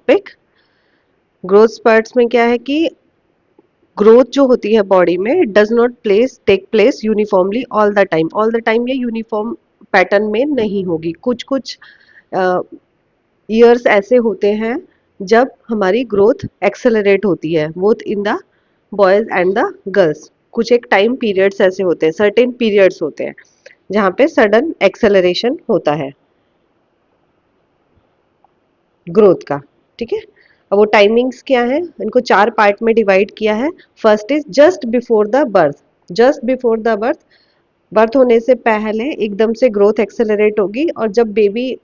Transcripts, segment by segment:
Topic. Growth sprouts में क्या है कि ग्रोथ जो होती है बॉडी में does not take place uniformly all the time ये यूनिफॉर्म पैटर्न में नहीं होगी। कुछ कुछ ईयर्स ऐसे होते हैं जब हमारी ग्रोथ एक्सेलरेट होती है, both in the boys and the girls. कुछ एक टाइम पीरियड्स ऐसे होते हैं, सर्टेन पीरियड्स होते हैं जहाँ पे सडन एक्सेलरेशन होता है ग्रोथ का। ठीक है, अब वो टाइमिंग्स क्या है, इनको 4 पार्ट में डिवाइड किया है। First is just before the birth. Just before the birth, birth होने से पहले एकदम से ग्रोथ एक्सेलरेट होगी, और जब बेबी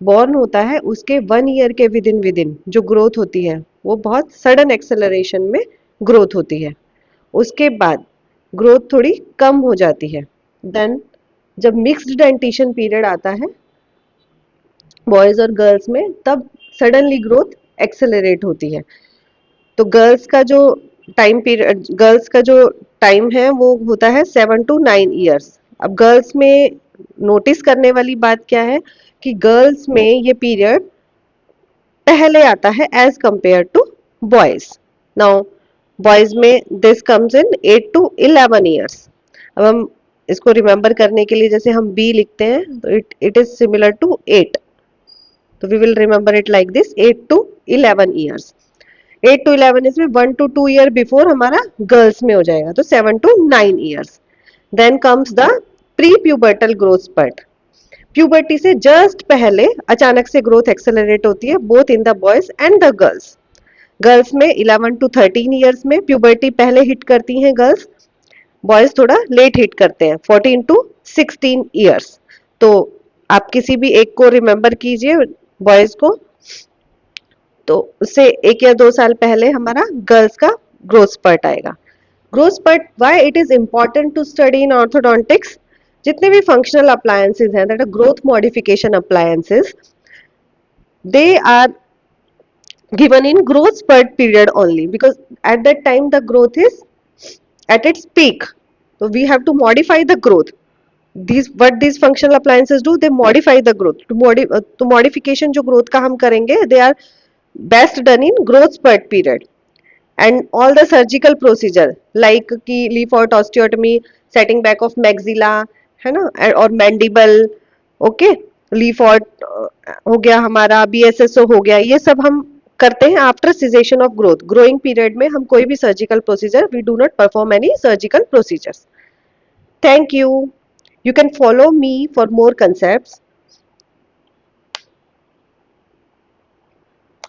बॉर्न होता है उसके 1 ईयर के विद इन जो ग्रोथ होती है वो बहुत सडन एक्सेलरेशन में ग्रोथ होती है। उसके बाद ग्रोथ थोड़ी कम हो जाती है। देन जब मिक्स्ड डेंटिशन पीरियड आता है बॉयज और गर्ल्स में, तब सडनली ग्रोथ एक्सेलरेट होती है। तो गर्ल्स का जो टाइम है वो होता है 7 to 9 ईयर्स। अब गर्ल्स में नोटिस करने वाली बात क्या है कि गर्ल्स में ये पीरियड पहले आता है as compare to boys. Now boys में this comes in 8 to 11 years. अब हम इसको रिमेंबर करने के लिए जैसे हम बी लिखते हैं तो इट इज सिमिलर टू 8, तो we will remember it like this 8 to 11 years. 8 to 11 इसमें 1 to 2 ईयर बिफोर हमारा गर्ल्स में हो जाएगा, तो 7 to 9 years. Then comes the pre pubertal growth spurt. Puberty से जस्ट पहले अचानक से ग्रोथ एक्सेलरेट होती है, both in the boys and the girls. Girls में 11 to 13 ईयर्स में प्यूबर्टी पहले हिट करती हैं गर्ल्स, बॉयज थोड़ा लेट हिट करते हैं 14 to 16 ईयर्स। तो आप किसी भी एक को रिमेंबर कीजिए बॉयज को, तो उससे 1 या 2 साल पहले हमारा गर्ल्स का ग्रोथ स्पर्ट आएगा। Growth spurt, why it is important to study in orthodontics? जितने भी फंक्शनल अप्लायंसेस हैं that are growth modification appliances, they are given in growth spurt period only, because at that time the growth is at its peak, so we have to modify the growth. These what these functional appliances do, they modify the growth to modification जो growth का हम करेंगे, they are best done in growth spurt period. And all the surgical procedure like की leaf out osteotomy, setting back of maxilla है ना, और mandible, okay, leaf out हो गया हमारा, बीएसएसओ हो गया, ये सब हम करते हैं after cessation of growth. Growing period में हम कोई भी surgical procedure, we do not perform any surgical procedures. Thank you. You can follow me for more concepts.